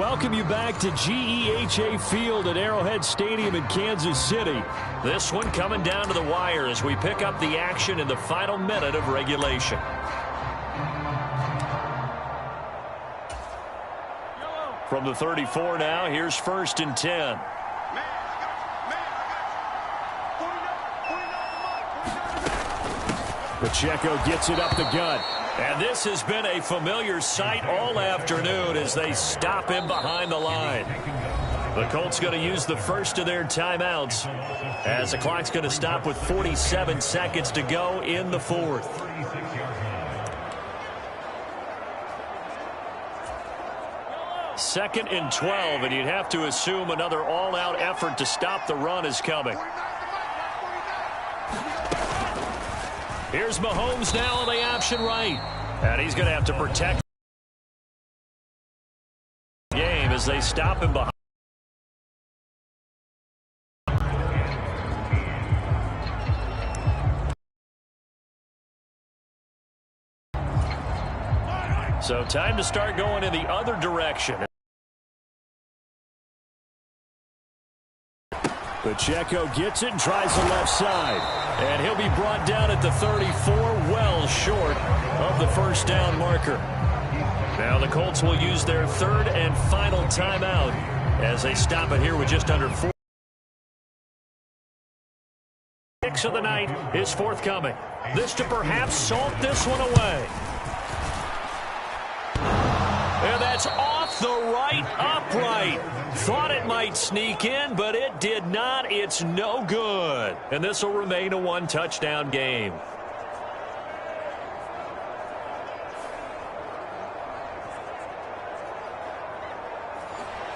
welcome you back to GEHA Field at Arrowhead Stadium in Kansas City. This one coming down to the wire as we pick up the action in the final minute of regulation. From the 34 now, here's 1st and 10. Pacheco gets it up the gut. And this has been a familiar sight all afternoon as they stop him behind the line. The Colts going to use the first of their timeouts as the clock's going to stop with 47 seconds to go in the 4th. Second and 12, and you'd have to assume another all-out effort to stop the run is coming. Here's Mahomes now on the option right. And he's going to have to protect the game as they stop him behind. So time to start going in the other direction. Pacheco gets it and tries the left side. And he'll be brought down at the 34, well short of the first down marker. Now the Colts will use their 3rd and final timeout as they stop it here with just under 4. 6 of the night is forthcoming. This to perhaps salt this one away. And that's off the right upright. Thought it might sneak in, but it did not. It's no good. And this will remain a 1-touchdown game.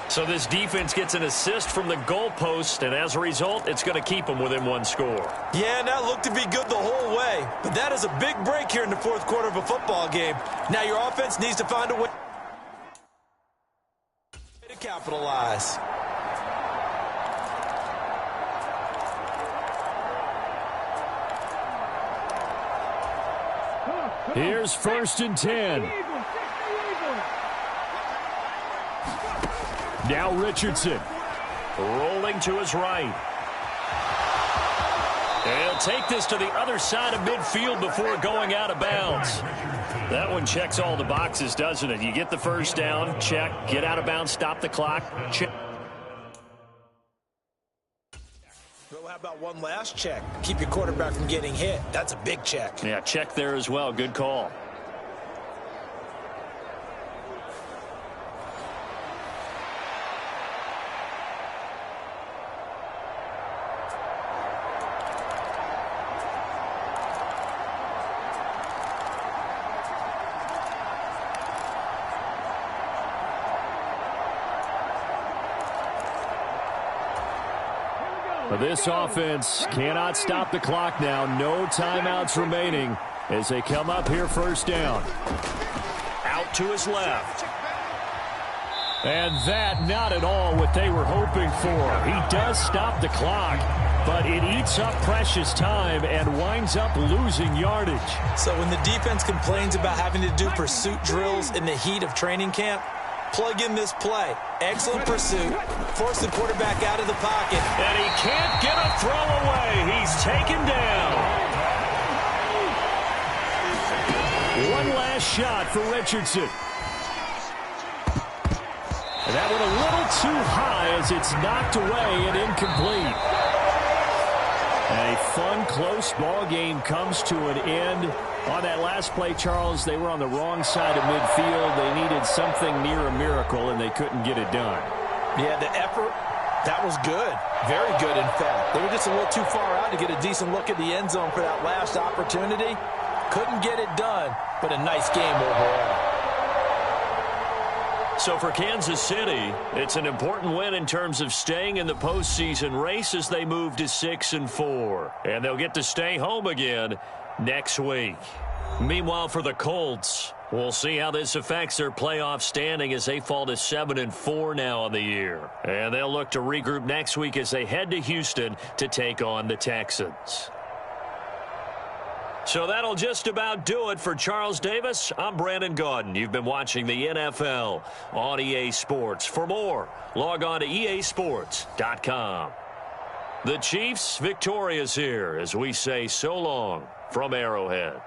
So this defense gets an assist from the goalpost, and as a result, it's going to keep them within 1 score. Yeah, and that looked to be good the whole way. But that is a big break here in the 4th quarter of a football game. Now your offense needs to find a way to capitalize. Here's 1st and 10. Now Richardson. Rolling to his right. And he'll take this to the other side of midfield before going out of bounds. That one checks all the boxes, doesn't it? You get the first down, check. Get out of bounds, stop the clock, check. Well, how about one last check? Keep your quarterback from getting hit. That's a big check. Yeah, check there as well. Good call. This offense cannot stop the clock now. No timeouts remaining as they come up here 1st down. Out to his left. And that not at all what they were hoping for. He does stop the clock, but it eats up precious time and winds up losing yardage. So when the defense complains about having to do pursuit drills in the heat of training camp, plug in this play. Excellent pursuit. Force the quarterback out of the pocket. And he can't get a throw away. He's taken down. One last shot for Richardson. And that one a little too high as it's knocked away and incomplete. A fun, close ball game comes to an end. On that last play, Charles, they were on the wrong side of midfield. They needed something near a miracle, and they couldn't get it done. Yeah, the effort, that was good. Very good, in fact. They were just a little too far out to get a decent look at the end zone for that last opportunity. Couldn't get it done, but a nice game overall. So for Kansas City, it's an important win in terms of staying in the postseason race as they move to 6-4. And they'll get to stay home again next week. Meanwhile, for the Colts, we'll see how this affects their playoff standing as they fall to 7-4 now on the year. And they'll look to regroup next week as they head to Houston to take on the Texans. So that'll just about do it for Charles Davis. I'm Brandon Gaudin. You've been watching the NFL on EA Sports. For more, log on to easports.com. The Chiefs victorious here as we say so long from Arrowhead.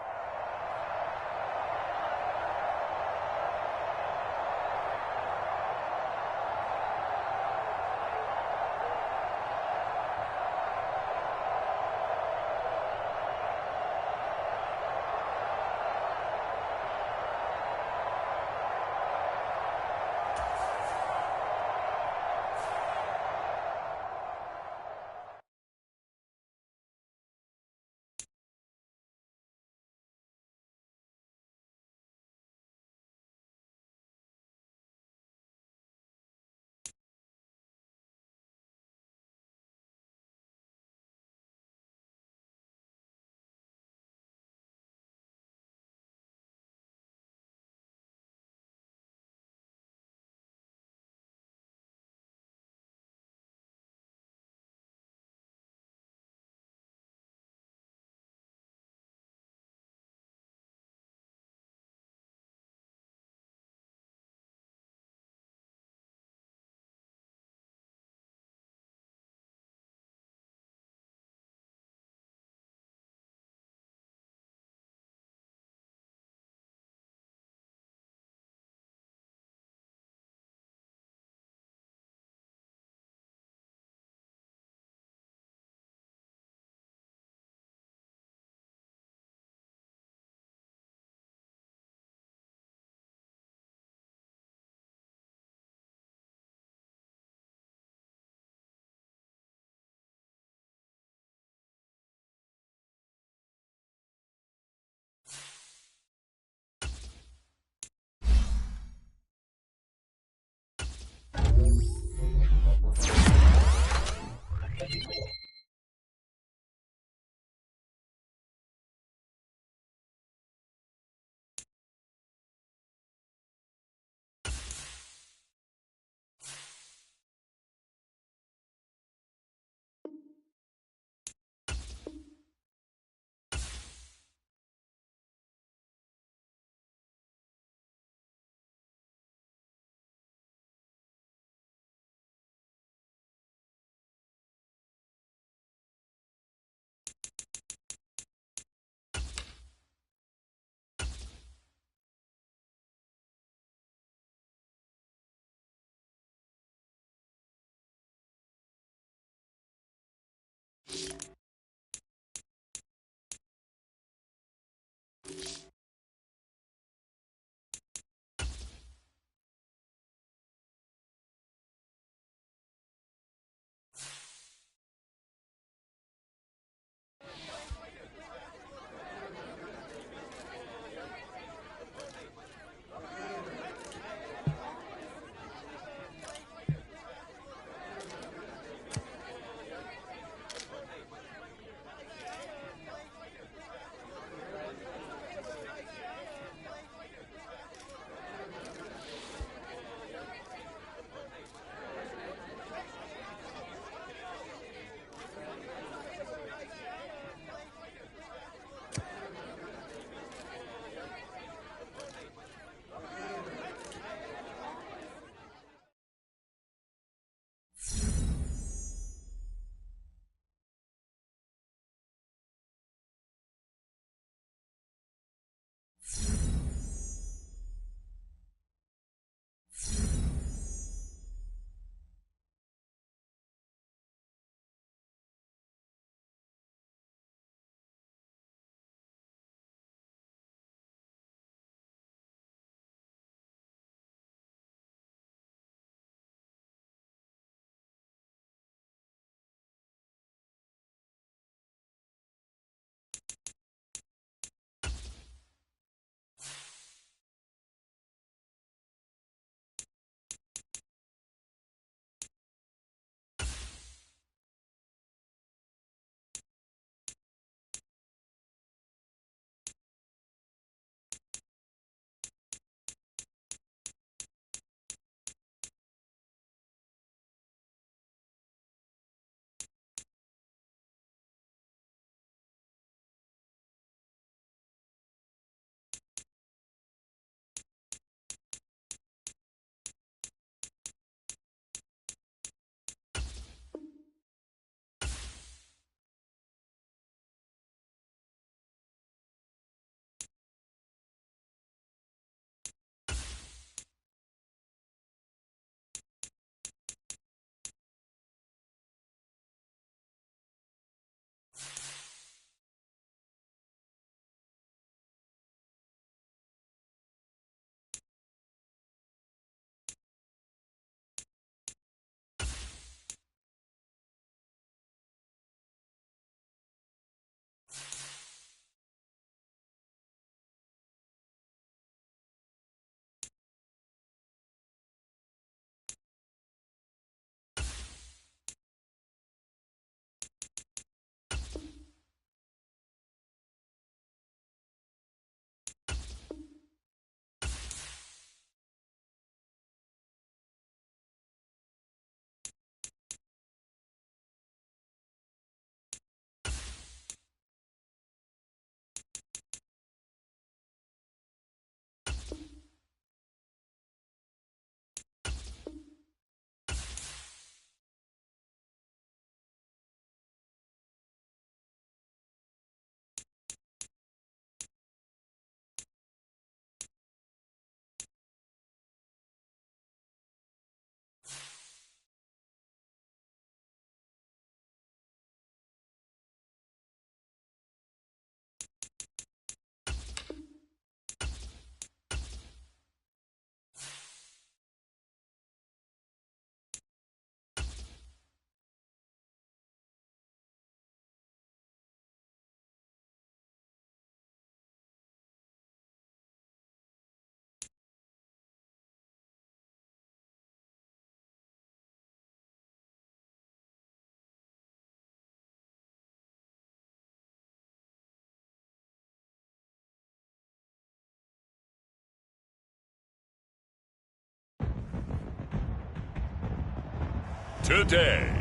today.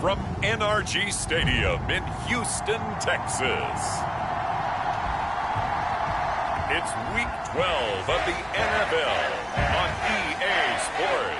From NRG Stadium in Houston, Texas. It's Week 12 of the NFL on EA Sports.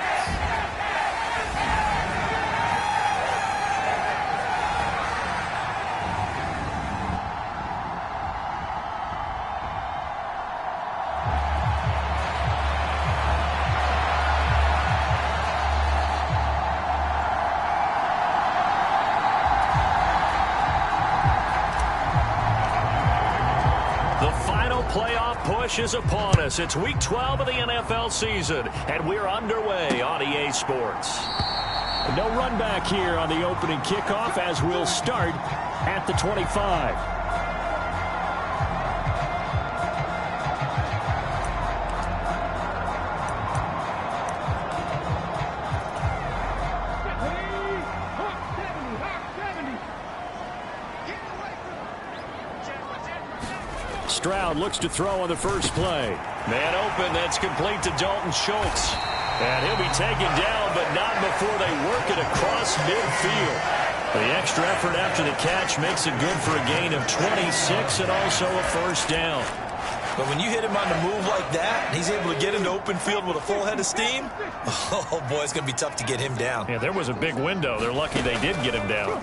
Playoff push is upon us. It's Week 12 of the NFL season, and we're underway on EA Sports. No run back here on the opening kickoff as we'll start at the 25. Stroud looks to throw on the first play. Man open, that's complete to Dalton Schultz. And he'll be taken down, but not before they work it across midfield. The extra effort after the catch makes it good for a gain of 26 and also a first down. But when you hit him on the move like that, he's able to get into open field with a full head of steam, oh boy, it's going to be tough to get him down. Yeah, there was a big window. They're lucky they did get him down.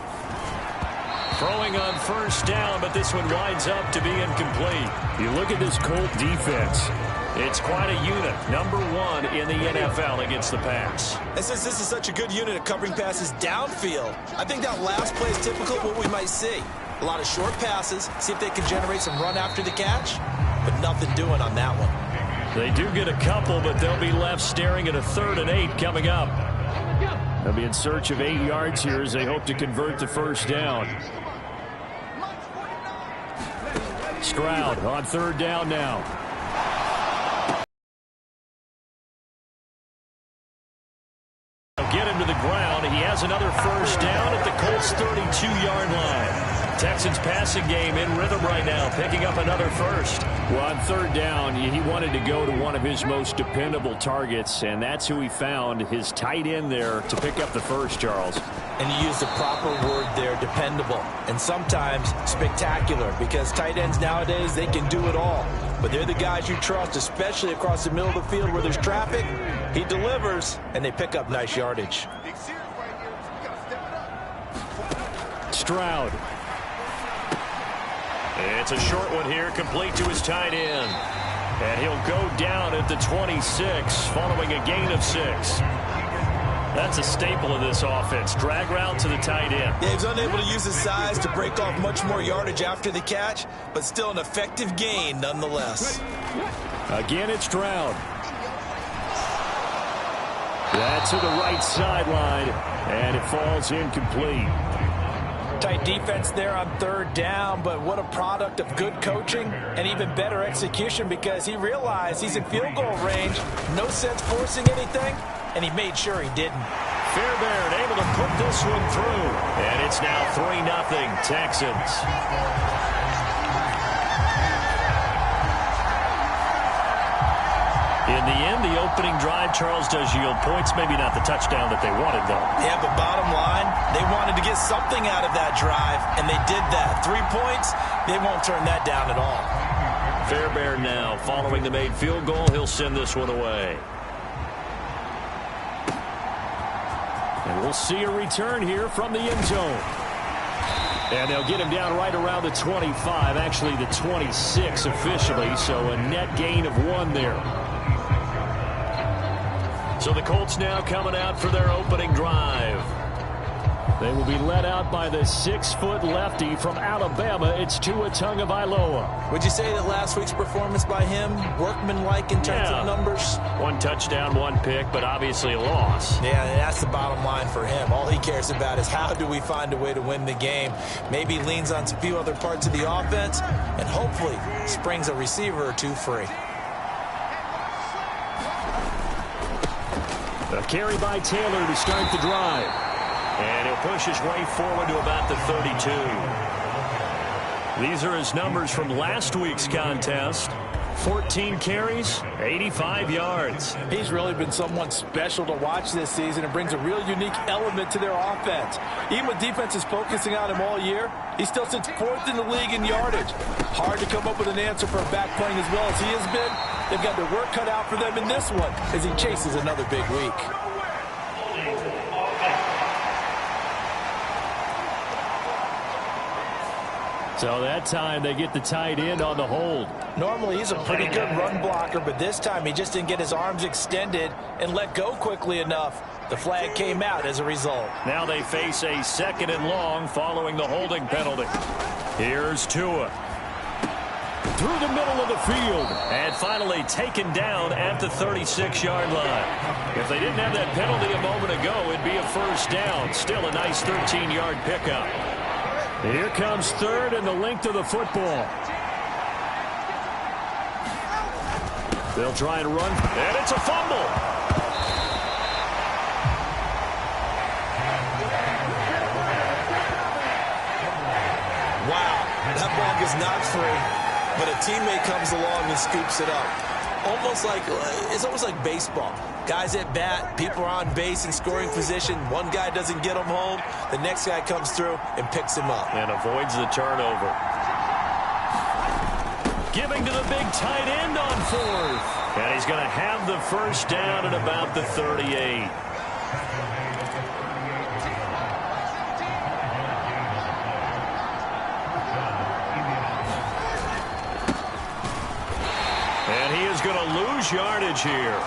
Throwing on first down, but this one winds up to be incomplete. You look at this Colt defense. It's quite a unit. Number 1 in the NFL against the pass. And since this is such a good unit of covering passes downfield, I think that last play is typical of what we might see. A lot of short passes, see if they can generate some run after the catch, but nothing doing on that one. They do get a couple, but they'll be left staring at a 3rd and 8 coming up. They'll be in search of 8 yards here as they hope to convert the first down. Stroud on 3rd down now. Get him to the ground. He has another first down at the Colts' 32-yard line. Texans passing game in rhythm right now, picking up another first. Well, on 3rd down, he wanted to go to one of his most dependable targets, and that's who he found, his tight end there, to pick up the first, Charles. And you used the proper word there, dependable, and sometimes spectacular, because tight ends nowadays, they can do it all. But they're the guys you trust, especially across the middle of the field where there's traffic. He delivers, and they pick up nice yardage. Stroud. It's a short one here, complete to his tight end. And he'll go down at the 26, following a gain of 6. That's a staple of this offense. Drag route to the tight end. Yeah, he was unable to use his size to break off much more yardage after the catch, but still an effective gain nonetheless. Again, it's Stroud. That's to the right sideline, and it falls incomplete. Tight defense there on 3rd down, but what a product of good coaching and even better execution, because he realized he's in field goal range. No sense forcing anything, and he made sure he didn't. Fairbairn able to put this one through. And it's now 3-0 Texans. In the end, the opening drive, Charles, does yield points. Maybe not the touchdown that they wanted, though. Yeah, but bottom line, they wanted to get something out of that drive, and they did that. 3 points, they won't turn that down at all. Fairbairn now, following the made field goal, he'll send this one away. And we'll see a return here from the end zone. And they'll get him down right around the 25, actually the 26 officially, so a net gain of 1 there. So the Colts now coming out for their opening drive. They will be led out by the 6-foot lefty from Alabama. It's Tua Tagovailoa. Would you say that last week's performance by him, workmanlike in terms of numbers? 1 touchdown, 1 pick, but obviously a loss. Yeah, and that's the bottom line for him. All he cares about is how do we find a way to win the game. Maybe leans on a few other parts of the offense, and hopefully springs a receiver or 2 free. A carry by Taylor to start the drive. And he'll push his way forward to about the 32. These are his numbers from last week's contest. 14 carries, 85 yards. He's really been someone special to watch this season and brings a real unique element to their offense. Even with defenses focusing on him all year, he still sits 4th in the league in yardage. Hard to come up with an answer for a back playing as well as he has been. They've got their work cut out for them in this one as he chases another big week. So that time they get the tight end on the hold. Normally he's a pretty good run blocker, but this time he just didn't get his arms extended and let go quickly enough. The flag came out as a result. Now they face a 2nd and long following the holding penalty. Here's Tua. Through the middle of the field. And finally taken down at the 36-yard line. If they didn't have that penalty a moment ago, it'd be a first down. Still a nice 13-yard pickup. Here comes 3rd and the length of the football. They'll try and run. And it's a fumble. Wow, that ball gets knocked free, but a teammate comes along and scoops it up. It's almost like baseball. Guys at bat, people are on base in scoring position. One guy doesn't get him home. The next guy comes through and picks him up. And avoids the turnover. Giving to the big tight end on 4th. And he's going to have the first down at about the 38. And he is going to lose yardage here.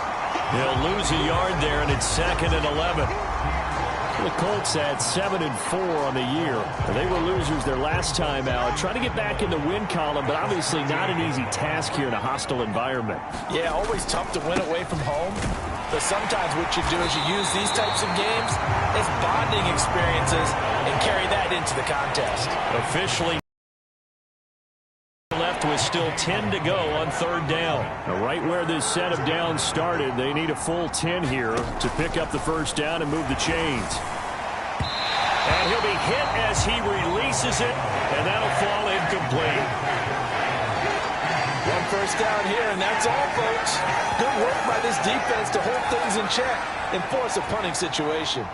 He'll lose a yard there, and it's 2nd and 11. The Colts had 7-4 on the year. They were losers their last time out. Trying to get back in the win column, but obviously not an easy task here in a hostile environment. Yeah, always tough to win away from home. But sometimes what you do is you use these types of games as bonding experiences and carry that into the contest. Officially left with still 10 to go on 3rd down. Now, right where this set of downs started, they need a full 10 here to pick up the first down and move the chains. And he'll be hit as he releases it, and that'll fall incomplete. One first down here, and that's all, folks. Good work by this defense to hold things in check and force a punting situation.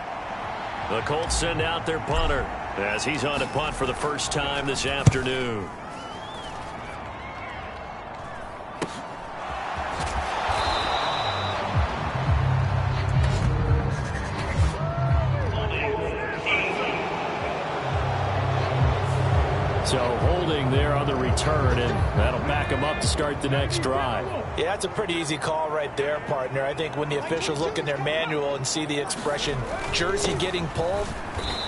The Colts send out their punter as he's on to punt for the first time this afternoon. So holding there on the return, and that'll back them up to start the next drive. Yeah, that's a pretty easy call right there, partner. I think when the officials look in their manual and see the expression jersey getting pulled,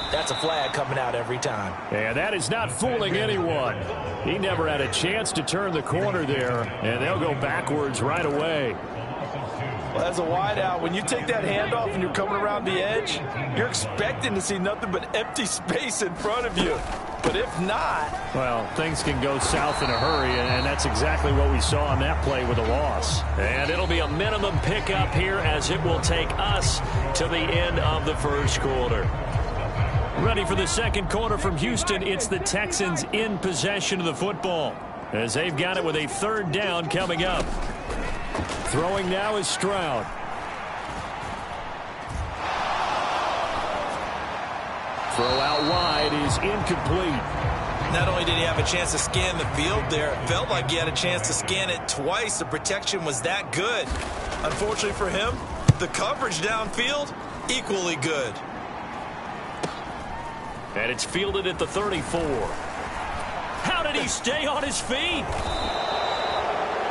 that's a flag coming out every time. And that is not fooling anyone. He never had a chance to turn the corner there, and they'll go backwards right away. Well, as a wideout, when you take that handoff and you're coming around the edge, you're expecting to see nothing but empty space in front of you. But if not... well, things can go south in a hurry, and that's exactly what we saw on that play with a loss. And it'll be a minimum pickup here as it will take us to the end of the first quarter. Ready for the second quarter from Houston. It's the Texans in possession of the football as they've got it with a 3rd down coming up. Throwing now is Stroud. Throw out wide is incomplete. Not only did he have a chance to scan the field there, it felt like he had a chance to scan it twice. The protection was that good. Unfortunately for him, the coverage downfield, equally good. And it's fielded at the 34. How did he stay on his feet?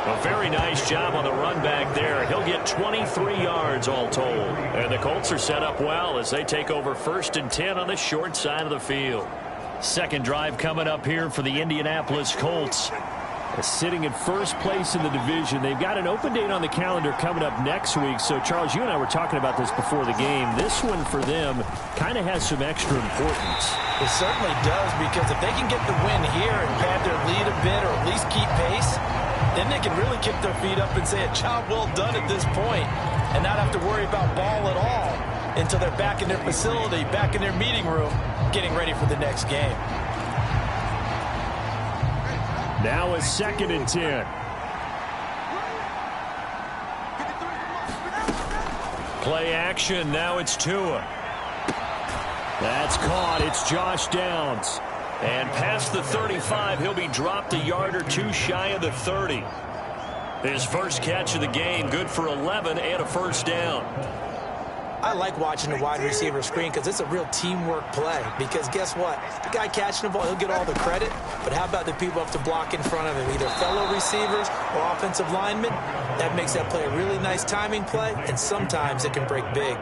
A very nice job on the run back there. He'll get 23 yards all told. And the Colts are set up well as they take over 1st and 10 on the short side of the field. Second drive coming up here for the Indianapolis Colts. Sitting in first place in the division. They've got an open date on the calendar coming up next week. So, Charles, you and I were talking about this before the game. This one for them kind of has some extra importance. It certainly does, because if they can get the win here and pad their lead a bit or at least keep pace, then they can really kick their feet up and say a job well done at this point and not have to worry about ball at all until they're back in their facility, back in their meeting room, getting ready for the next game. Now a 2nd and 10. Play action. Now it's Tua. That's caught. It's Josh Downs. And past the 35, he'll be dropped a yard or two shy of the 30. His first catch of the game, good for 11 and a first down. I like watching the wide receiver screen because it's a real teamwork play. Because guess what? The guy catching the ball, he'll get all the credit. But how about the people up to block in front of him, either fellow receivers or offensive linemen? That makes that play a really nice timing play, and sometimes it can break big.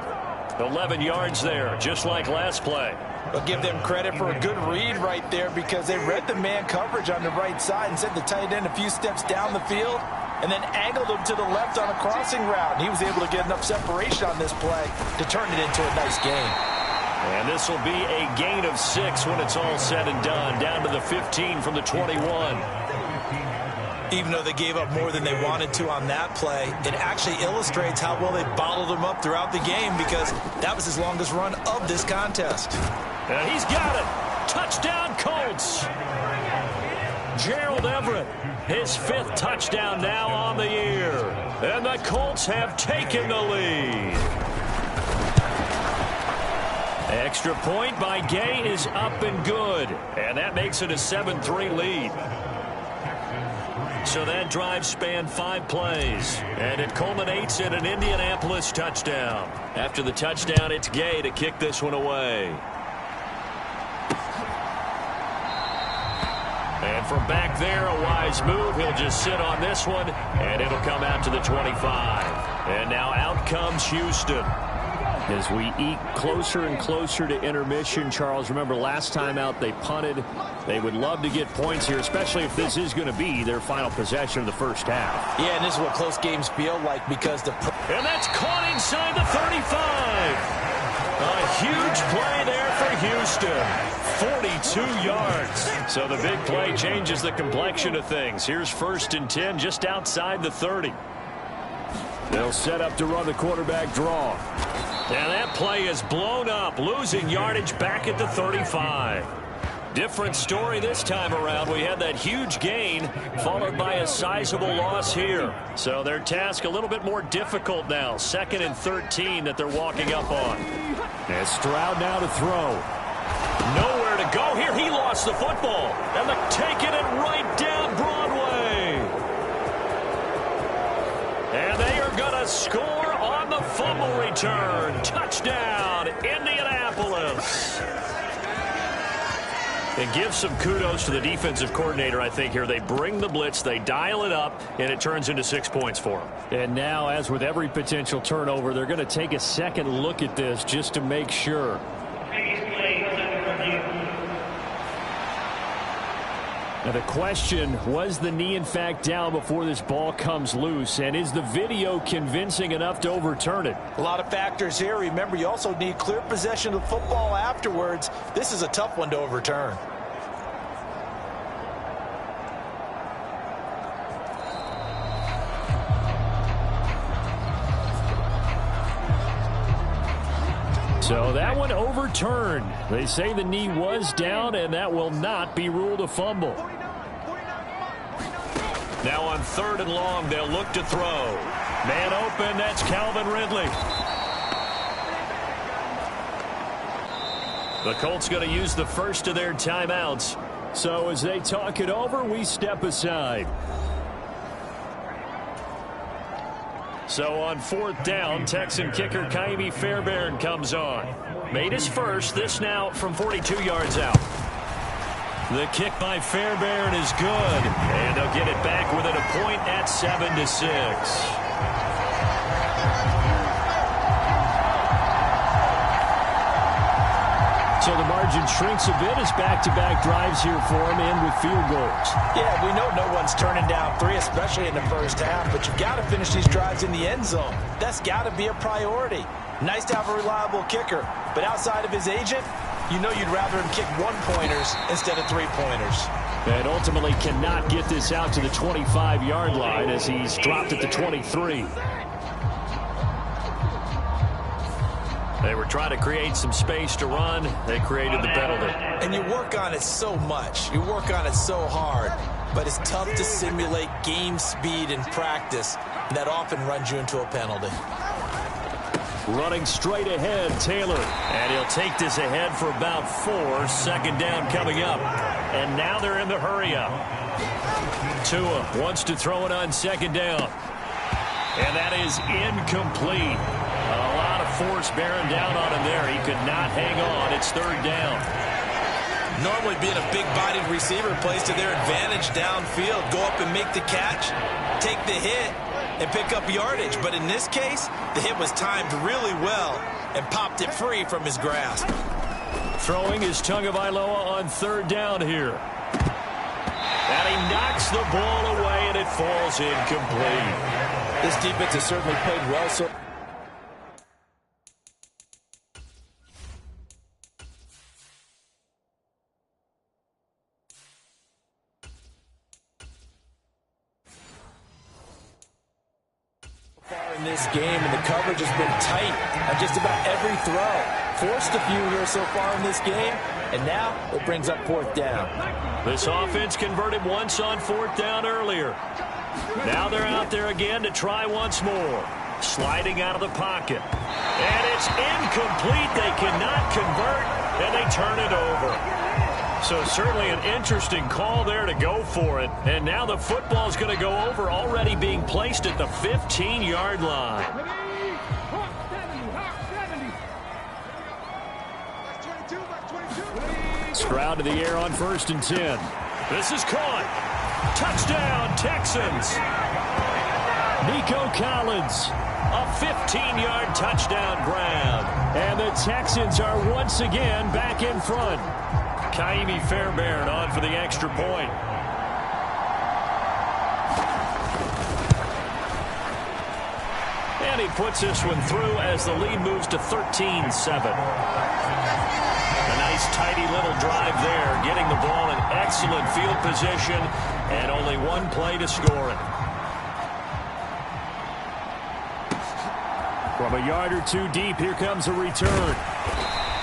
11 yards there, just like last play. I'll give them credit for a good read right there because they read the man coverage on the right side and sent the tight end a few steps down the field and then angled him to the left on a crossing route. And he was able to get enough separation on this play to turn it into a nice gain. And this will be a gain of 6 when it's all said and done, down to the 15 from the 21. Even though they gave up more than they wanted to on that play, it actually illustrates how well they bottled him up throughout the game because that was his longest run of this contest. And he's got it. Touchdown, Colts. Gerald Everett, his 5th touchdown now on the year. And the Colts have taken the lead. Extra point by Gay is up and good. And that makes it a 7-3 lead. So that drive spanned 5 plays, and it culminates in an Indianapolis touchdown. After the touchdown, it's Gay to kick this one away. And from back there, a wise move. He'll just sit on this one, and it'll come out to the 25. And now out comes Houston. As we eke closer and closer to intermission, Charles, remember last time out they punted. They would love to get points here, especially if this is going to be their final possession of the first half. Yeah, and this is what close games feel like because the... And that's caught inside the 35. A huge play there for Houston. 42 yards. So the big play changes the complexion of things. Here's 1st and 10 just outside the 30. They'll set up to run the quarterback draw. And that play is blown up, losing yardage back at the 35. Different story this time around. We had that huge gain followed by a sizable loss here. So their task a little bit more difficult now. 2nd and 13 that they're walking up on. And Stroud now to throw. Nowhere to go here. He lost the football. And they're taking it right down Broadway. And they are going to score on the fumble return. Touchdown, Indianapolis. And give some kudos to the defensive coordinator, I think, here. They bring the blitz, they dial it up, and it turns into 6 points for them. And now, as with every potential turnover, they're going to take a second look at this just to make sure. Now the question, was the knee in fact down before this ball comes loose? And is the video convincing enough to overturn it? A lot of factors here. Remember, you also need clear possession of the football afterwards. This is a tough one to overturn. So that one overturned. They say the knee was down, and that will not be ruled a fumble. Now on 3rd and long, they'll look to throw. Man open, that's Calvin Ridley. The Colts going to use the first of their timeouts. So as they talk it over, we step aside. So on 4th down, Texan kicker Kaimi Fairbairn comes on. Made his first, this now from 42 yards out. The kick by Fairbairn is good, and they'll get it back within a point at 7-6. So the margin shrinks a bit as back-to-back drives here for him and with field goals. Yeah, we know no one's turning down 3, especially in the first half, but you've got to finish these drives in the end zone. That's got to be a priority. Nice to have a reliable kicker, but outside of his agent, you know you'd rather him kick 1-pointers instead of 3-pointers. And ultimately cannot get this out to the 25-yard line as he's dropped at the 23. They were trying to create some space to run. They created the penalty. And you work on it so much. You work on it so hard. But it's tough to simulate game speed in practice. And that often runs you into a penalty. Running straight ahead, Taylor. And he'll take this ahead for about 4. Second down coming up. And now they're in the hurry-up. Tua wants to throw it on second down. And that is incomplete. A lot of force bearing down on him there. He could not hang on. It's third down. Normally being a big-bodied receiver plays to their advantage downfield. Go up and make the catch, take the hit, and pick up yardage. But in this case, the hit was timed really well and popped it free from his grasp. Throwing is Tagovailoa on third down here. And he knocks the ball away, and it falls incomplete. This defense has certainly played well so far in this game, and the coverage has been tight on just about every throw. Forced a few here so far in this game, and now it brings up fourth down. This offense converted once on fourth down earlier. Now they're out there again to try once more. Sliding out of the pocket. And it's incomplete. They cannot convert, and they turn it over. So certainly an interesting call there to go for it. And now the football's going to go over, already being placed at the 15-yard line. Stroud to the air on 1st and 10. This is caught. Touchdown, Texans. Nico Collins. A 15-yard touchdown grab. And the Texans are once again back in front. Kaimi Fairbairn on for the extra point. And he puts this one through as the lead moves to 13-7. A nice tidy little drive there, getting the ball in excellent field position, and only one play to score it. From a yard or two deep, here comes a return.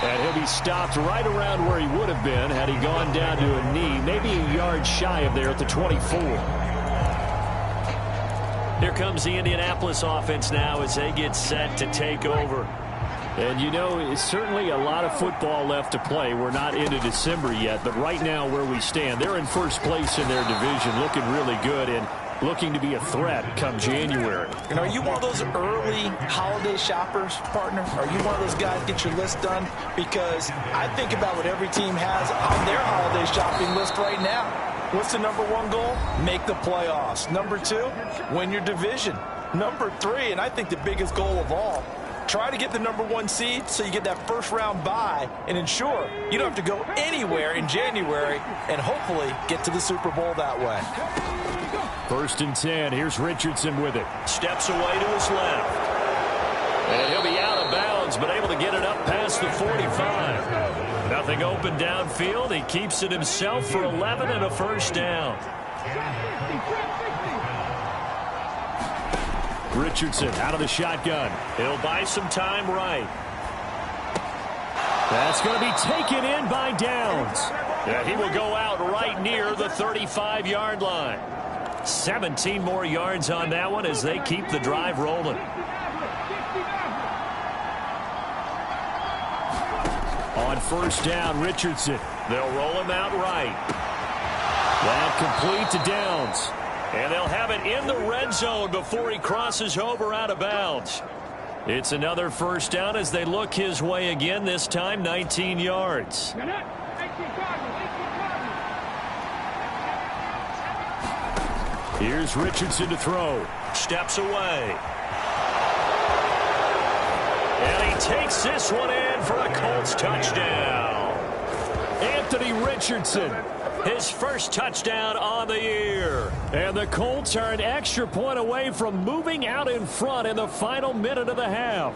And he'll be stopped right around where he would have been had he gone down to a knee, maybe a yard shy of there at the 24. Here comes the Indianapolis offense now as they get set to take over. And, you know, it's certainly a lot of football left to play. We're not into December yet, but right now where we stand, they're in first place in their division, looking really good and looking to be a threat come January. And are you one of those early holiday shoppers, partner? Are you one of those guys get your list done? Because I think about what every team has on their holiday shopping list right now. What's the number one goal? Make the playoffs. Number 2, win your division. Number 3, and I think the biggest goal of all, try to get the number 1 seed so you get that first round bye and ensure you don't have to go anywhere in January and hopefully get to the Super Bowl that way. 1st and 10. Here's Richardson with it. Steps away to his left. And he'll be out of bounds, but able to get it up past the 45. Nothing open downfield. He keeps it himself for 11 and a first down. Richardson out of the shotgun. He'll buy some time right. That's going to be taken in by Downs. And he will go out right near the 35-yard line. 17 more yards on that one as they keep the drive rolling. On 1st down, Richardson. They'll roll him out right. That complete to Downs. And they'll have it in the red zone before he crosses over out of bounds. It's another first down as they look his way again, this time 19 yards. Here's Richardson to throw. Steps away. And he takes this one in for a Colts touchdown. Anthony Richardson. His first touchdown on the year. And the Colts are an extra point away from moving out in front in the final minute of the half.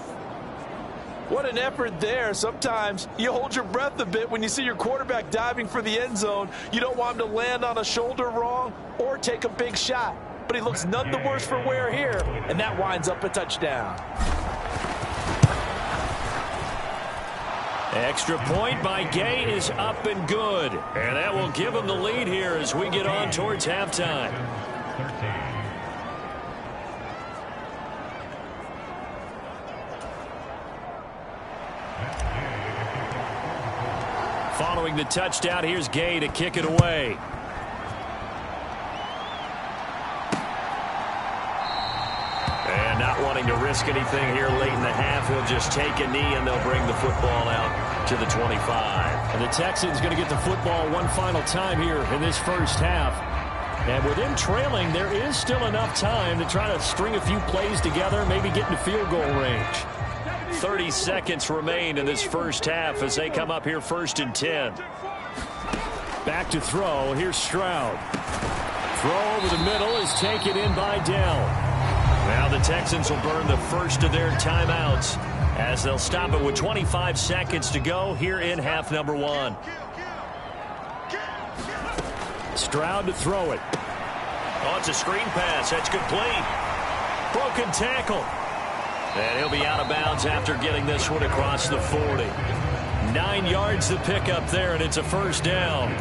What an effort there. Sometimes you hold your breath a bit when you see your quarterback diving for the end zone. You don't want him to land on a shoulder wrong or take a big shot. But he looks none the worse for wear here, and that winds up a touchdown. Extra point by Gay is up and good. And that will give him the lead here as we get on towards halftime. following the touchdown. Here's Gay to kick it away. And not wanting to risk anything here late in the half, he'll just take a knee, and they'll bring the football out to the 25. And the Texans going to get the football one final time here in this first half. And with them trailing, there is still enough time to try to string a few plays together, maybe get into field goal range. 30 seconds remain in this first half as they come up here 1st and 10. Back to throw. Here's Stroud. Throw over the middle is taken in by Dell. Now the Texans will burn the first of their timeouts as they'll stop it with 25 seconds to go here in half number 1. Stroud to throw it. Oh, it's a screen pass. That's complete. Broken tackle. And he'll be out of bounds after getting this one across the 40. 9 yards to pick up there, and it's a first down.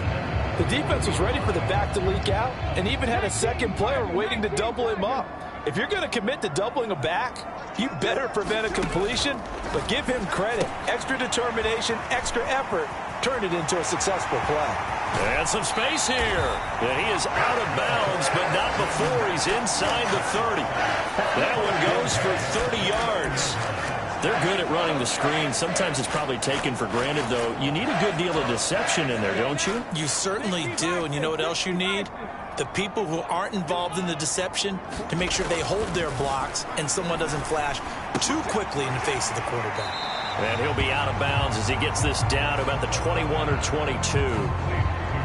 The defense was ready for the back to leak out and even had a second player waiting to double him up. If you're going to commit to doubling a back, you better prevent a completion, but give him credit. Extra determination, extra effort, turn it into a successful play. And some space here. And he is out of bounds, but not before he's inside the 30. That one goes for 30 yards. They're good at running the screen. Sometimes it's probably taken for granted, though. You need a good deal of deception in there, don't you? You certainly do. And you know what else you need? The people who aren't involved in the deception to make sure they hold their blocks and someone doesn't flash too quickly in the face of the quarterback. And he'll be out of bounds as he gets this down about the 21 or 22.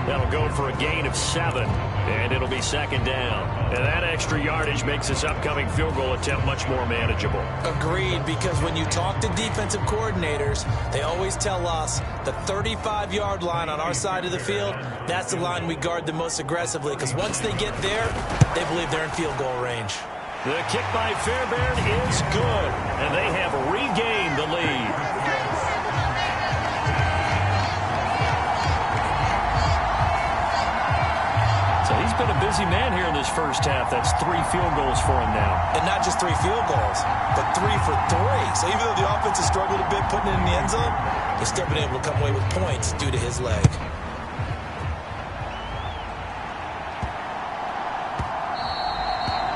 That'll go for a gain of 7, and it'll be second down. And that extra yardage makes this upcoming field goal attempt much more manageable. Agreed, because when you talk to defensive coordinators, they always tell us the 35-yard line on our side of the field, that's the line we guard the most aggressively, because once they get there, they believe they're in field goal range. The kick by Fairbairn is good, and they have regained the lead. So he's been a busy man here in this first half. That's 3 field goals for him now. And not just 3 field goals, but 3 for 3. So even though the offense has struggled a bit putting it in the end zone, they've still been able to come away with points due to his leg.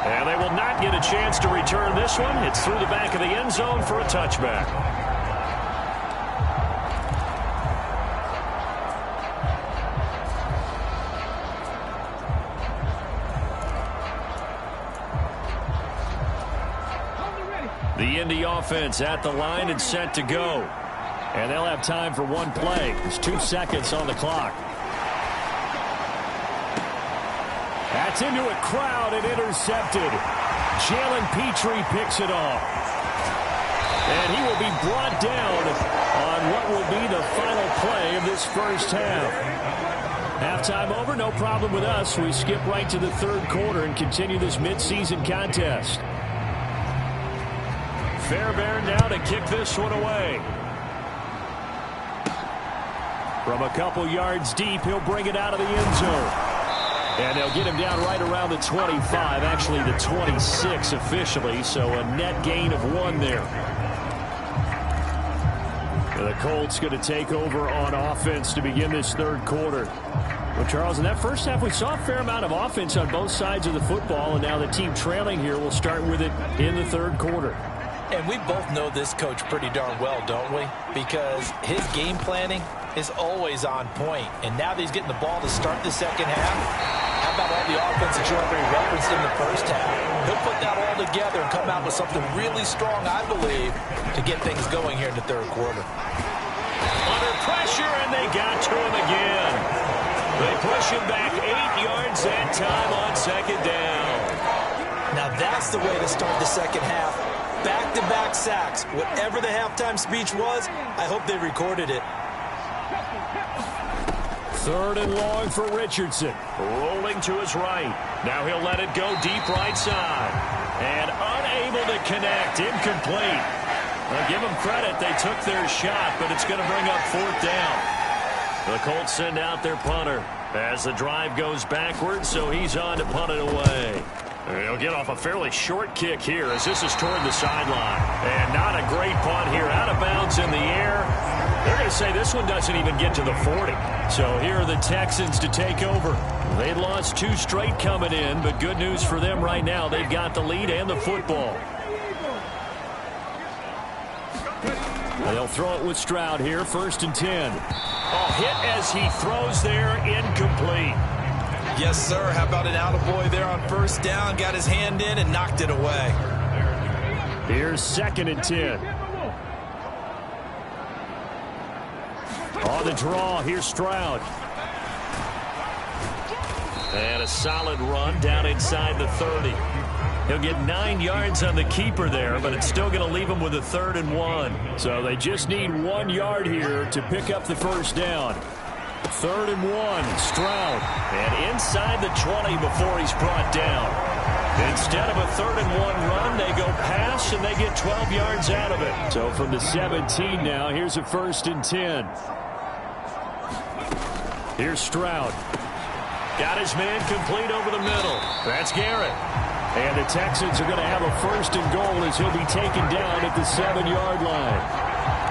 And they will not get a chance to return this one. It's through the back of the end zone for a touchback. The Indy offense at the line and set to go. And they'll have time for one play. There's 2 seconds on the clock. That's into a crowd and intercepted. Jalen Petrie picks it off. And he will be brought down on what will be the final play of this first half. Halftime over, no problem with us. We skip right to the third quarter and continue this midseason contest. Fairbairn now to kick this one away. From a couple yards deep, he'll bring it out of the end zone. And they'll get him down right around the 25, actually the 26 officially, so a net gain of 1 there. And the Colts going to take over on offense to begin this third quarter. Well, Charles, in that first half, we saw a fair amount of offense on both sides of the football, and now the team trailing here will start with it in the third quarter. And we both know this coach pretty darn well, don't we? Because his game planning is always on point. And now that he's getting the ball to start the second half, how about all the offense that you already referenced in the first half? He'll put that all together and come out with something really strong, I believe, to get things going here in the third quarter. Under pressure, and they got to him again. They push him back 8 yards that time on second down. Now that's the way to start the second half. Back-to-back sacks. Whatever the halftime speech was, I hope they recorded it. Third and long for Richardson. Rolling to his right. Now he'll let it go deep right side. And unable to connect. Incomplete. Well, give them credit. They took their shot, but it's going to bring up 4th down. The Colts send out their punter as the drive goes backwards, so he's on to punt it away. He'll get off a fairly short kick here as this is toward the sideline. And not a great punt here. Out of bounds in the air. They're going to say this one doesn't even get to the 40. So here are the Texans to take over. They lost 2 straight coming in, but good news for them right now. They've got the lead and the football. They'll throw it with Stroud here, 1st and 10. Oh, hit as he throws there, incomplete. Yes, sir. How about an attaboy there on 1st down? Got his hand in and knocked it away. Here's 2nd and 10. On the draw, here's Stroud. And a solid run down inside the 30. He'll get 9 yards on the keeper there, but it's still going to leave him with a 3rd and 1. So they just need 1 yard here to pick up the 1st down. 3rd and 1, Stroud. And inside the 20 before he's brought down. Instead of a 3rd and 1 run, they go pass, and they get 12 yards out of it. So from the 17 now, here's a 1st and 10. Here's Stroud. Got his man complete over the middle. That's Garrett. And the Texans are going to have a 1st and goal as he'll be taken down at the 7-yard line.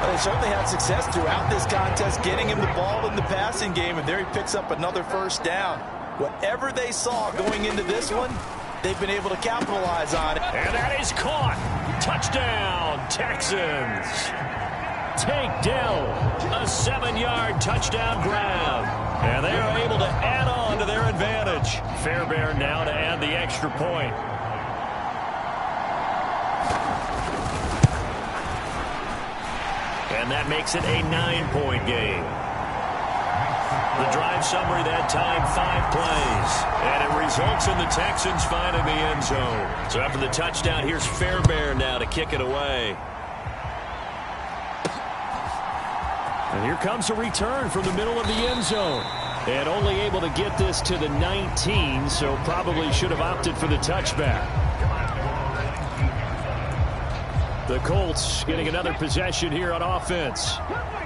Well, they certainly had success throughout this contest, getting him the ball in the passing game, and there he picks up another 1st down. Whatever they saw going into this one, they've been able to capitalize on it. And that is caught. Touchdown, Texans. Take down a 7-yard touchdown grab. And they are able to add on to their advantage. Fairbairn now to add the extra point. And that makes it a 9-point game. The drive summary that time, 5 plays. And it results in the Texans finding the end zone. So after the touchdown, here's Fairbairn now to kick it away. And here comes a return from the middle of the end zone. And only able to get this to the 19, so probably should have opted for the touchback. The Colts getting another possession here on offense.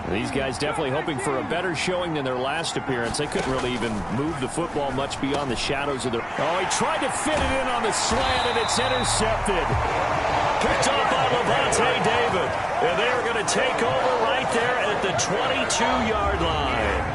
These guys definitely hoping for a better showing than their last appearance. They couldn't really even move the football much beyond the shadows of their... Oh, he tried to fit it in on the slant, and it's intercepted. Picked off by Levante David. And they are going to take over right there at the 22-yard line.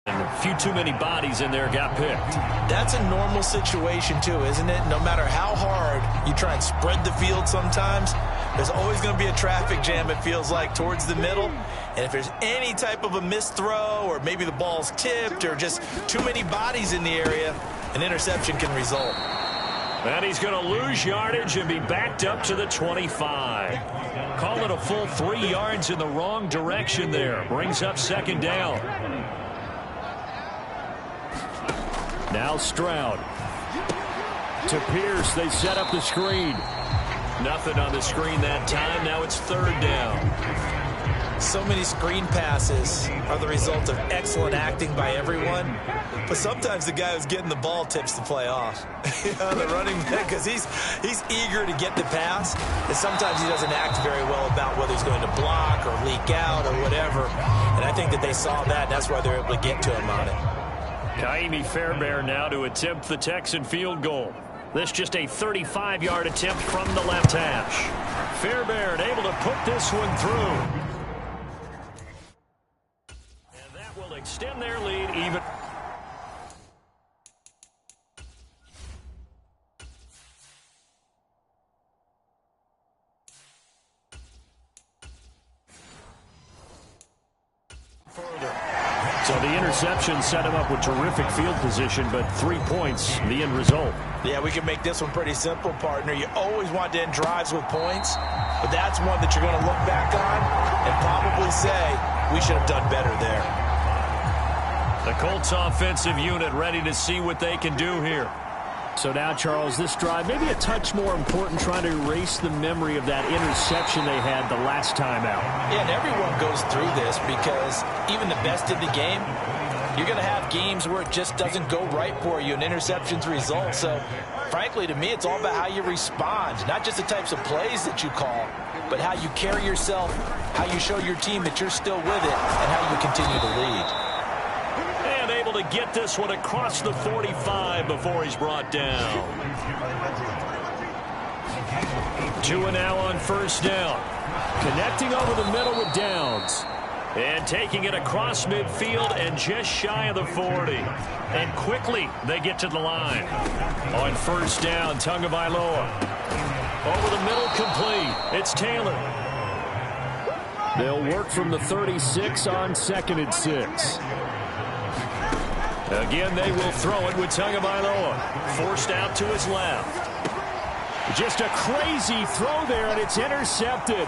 A few too many bodies in there got picked. That's a normal situation, too, isn't it? No matter how hard you try and spread the field sometimes, there's always going to be a traffic jam, it feels like, towards the middle. And if there's any type of a missed throw or maybe the ball's tipped or just too many bodies in the area, an interception can result. And he's going to lose yardage and be backed up to the 25. Call it a full 3 yards in the wrong direction there. Brings up 2nd down. Now Stroud. To Pierce, they set up the screen. Nothing on the screen that time. Now it's 3rd down. So many screen passes are the result of excellent acting by everyone. But sometimes the guy who's getting the ball tips the play off. The running back, because he's eager to get the pass. And sometimes he doesn't act very well about whether he's going to block or leak out or whatever. And I think that they saw that, and that's why they're able to get to him on it. Kaimi Fairbairn now to attempt the Texan field goal. This just a 35-yard attempt from the left hash. Fairbairn able to put this one through. And that will extend their lead even. So the interception set him up with terrific field position, but 3 points, the end result. Yeah, we can make this one pretty simple, partner. You always want to end drives with points, but that's one that you're going to look back on and probably say, we should have done better there. The Colts offensive unit ready to see what they can do here. So now, Charles, this drive maybe a touch more important, trying to erase the memory of that interception they had the last time out. Yeah, and everyone goes through this because even the best in the game, you're going to have games where it just doesn't go right for you and interceptions result. So, frankly, to me, it's all about how you respond, not just the types of plays that you call, but how you carry yourself, how you show your team that you're still with it, and how you continue to lead. Able to get this one across the 45 before he's brought down. 2 and now on 1st down. Connecting over the middle with Downs. And taking it across midfield and just shy of the 40. And quickly they get to the line. On first down, Tagovailoa. Over the middle, complete. It's Taylor. They'll work from the 36 on 2nd and 6. Again, they will throw it with Tagovailoa. Forced out to his left. Just a crazy throw there, and it's intercepted.